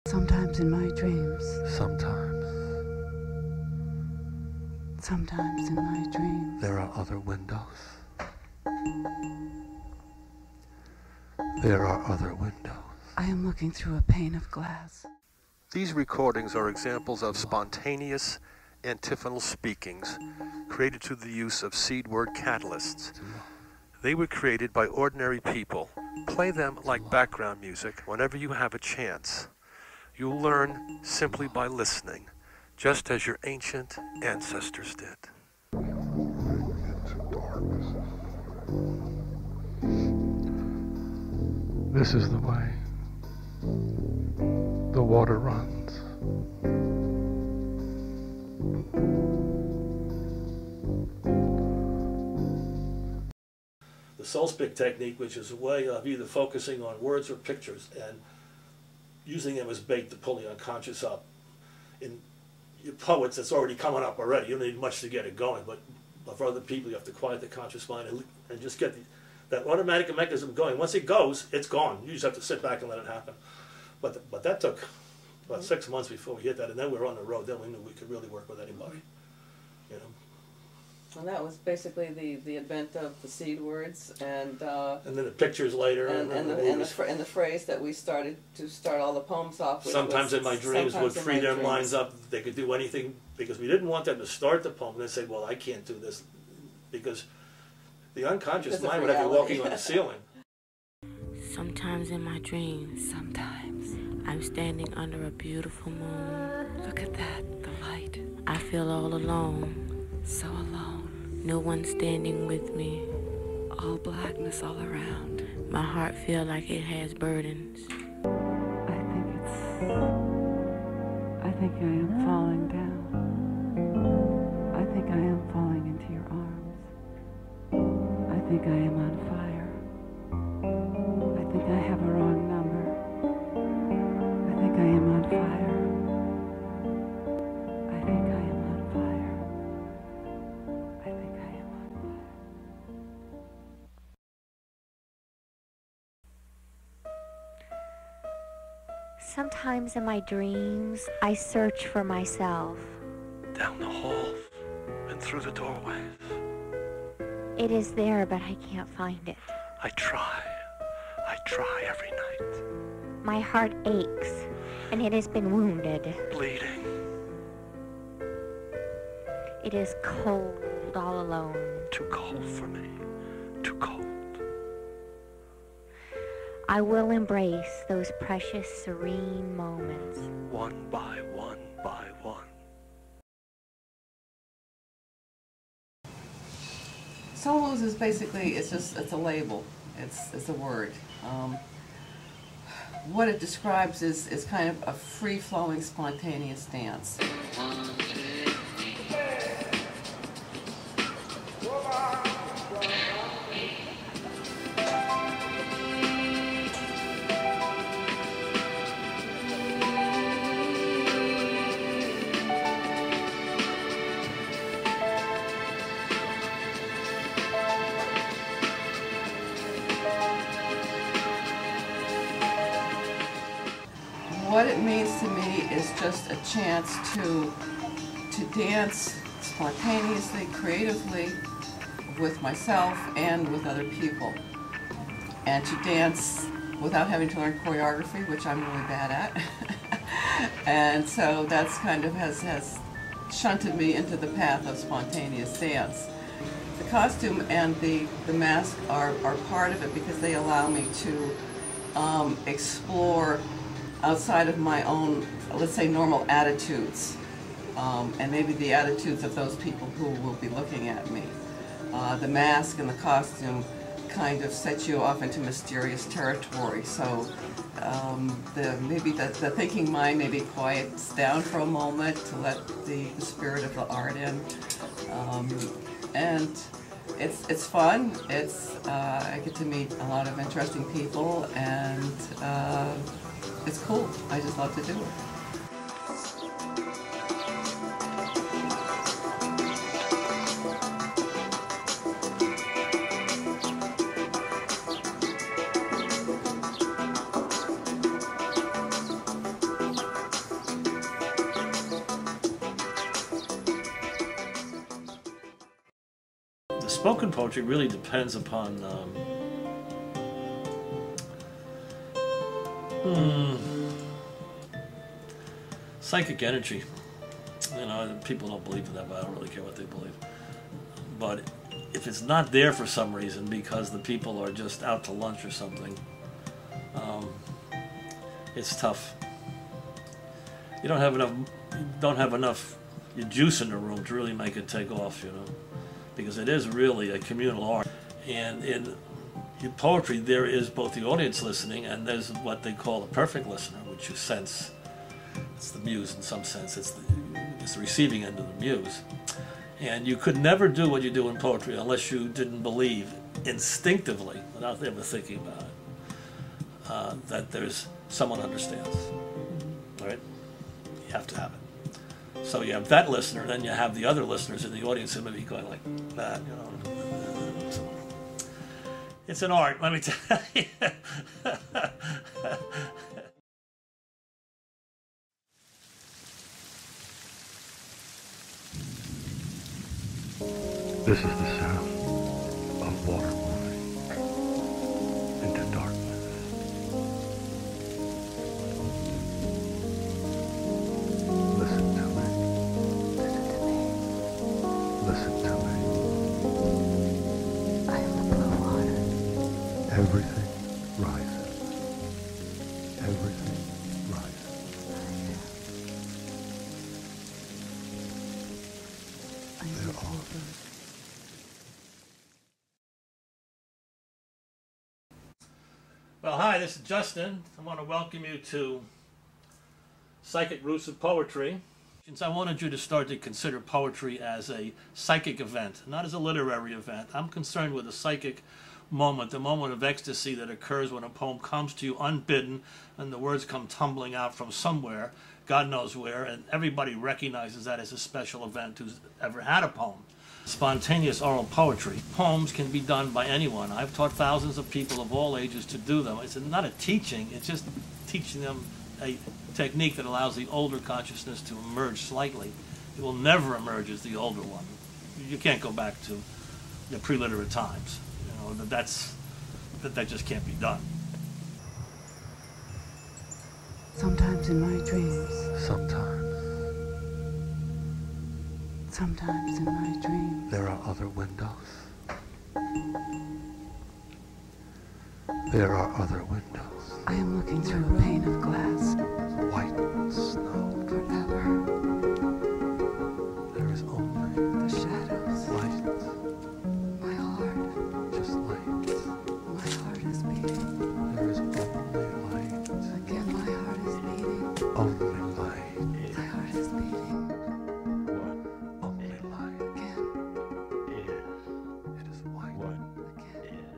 Sometimes in my dreams. Sometimes. Sometimes in my dreams. There are other windows. There are other windows. I am looking through a pane of glass. These recordings are examples of spontaneous antiphonal speakings created through the use of seed word catalysts. They were created by ordinary people. Play them like background music whenever you have a chance. You'll learn simply by listening, just as your ancient ancestors did. This is the way the water runs. The SOULSPEAK technique, which is a way of either focusing on words or pictures and using them as bait to pull the unconscious up. In your poets, it's already coming up already. You don't need much to get it going, but for other people, you have to quiet the conscious mind and just get that automatic mechanism going. Once it goes, it's gone. You just have to sit back and let it happen. But that took about 6 months before we hit that, and then we were on the road. Then we knew we could really work with anybody. You know. And that was basically the advent of the seed words and then the pictures later, and the phrase that we started to start all the poems off with. Sometimes in my dreams would free their minds up. They could do anything because we didn't want them to start the poem and then say, "Well, I can't do this," because the unconscious mind would have you walking on the ceiling. Sometimes in my dreams, Sometimes. I'm standing under a beautiful moon. Look at that, the light. I feel all alone. So alone. No one standing with me. All blackness all around. My heart feels like it has burdens. I think I am falling down. I think I am falling into your arms. I think I am on fire. I think I have a wrong number. I think I am on fire. I think I am on fire. I think I am on fire. Sometimes in my dreams, I search for myself. Down the halls and through the doorways. It is there, but I can't find it. I try every night. My heart aches, and it has been wounded. Bleeding. It is cold all alone. Too cold for me. Too cold. I will embrace those precious, serene moments. One by one by one. SOULMOVES is basically, it's a label. It's a word. What it describes is kind of a free-flowing, spontaneous dance. What it means to me is just a chance to dance spontaneously, creatively, with myself and with other people. And to dance without having to learn choreography, which I'm really bad at. And so that's kind of has shunted me into the path of spontaneous dance. The costume and the mask are part of it because they allow me to explore outside of my own, let's say, normal attitudes, and maybe the attitudes of those people who will be looking at me. The mask and the costume kind of set you off into mysterious territory, so maybe the thinking mind maybe quiets down for a moment to let the spirit of the art in, and it's fun. I get to meet a lot of interesting people, and it's cool. I just love to do it. spoken poetry really depends upon psychic energy. You know, people don't believe in that, but I don't really care what they believe. But if it's not there for some reason, because the people are just out to lunch or something, it's tough. You don't have enough juice in the room to really make it take off, you know, because it is really a communal art. And in poetry, there is both the audience listening and there's what they call the perfect listener, which you sense. It's the muse in some sense. It's the receiving end of the muse. And you could never do what you do in poetry unless you didn't believe instinctively, without ever thinking about it, that there's someone who understands. Right? You have to have it. So you have that listener, then you have the other listeners in the audience who may be going like that, you know. So it's an art, let me tell you. This is the sound of water moving into darkness. Listen to me. Listen to me. I am the blue water. Everything rises. Everything rises. They're all Well, hi, this is Justin. I want to welcome you to Psychic Roots of Poetry. Since I wanted you to start to consider poetry as a psychic event, not as a literary event. I'm concerned with a psychic moment, the moment of ecstasy that occurs when a poem comes to you unbidden and the words come tumbling out from somewhere, God knows where, and everybody recognizes that as a special event who's ever had a poem. Spontaneous oral poetry. Poems can be done by anyone. I've taught thousands of people of all ages to do them. It's not a teaching, it's just teaching them a technique that allows the older consciousness to emerge slightly. It will never emerge as the older one. You can't go back to the pre-literate times. You know, that just can't be done. Sometimes in my dreams. Sometimes in my dreams. There are other windows. There are other windows. I am looking through a pane of glass. White snow. Forever. There is only The shadows. light. My heart. Just light. My heart is beating. There is only light. Again, my heart is beating. Only light. My heart is beating. Only light. Again. It is white. Again.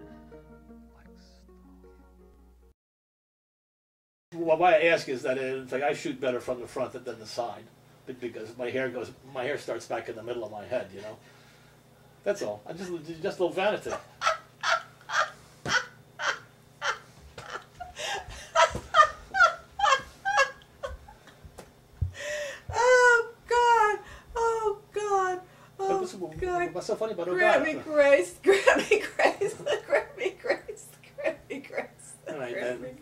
Like snow. Well, why I ask is that in fact I shoot better from the front than the side, because my hair starts back in the middle of my head, you know. That's all. I just a little vanity. Oh God! Oh God! What's so funny about it? Grant me grace! Grant me grace! Grant me grace! Grant me grace! All right, Grant me then.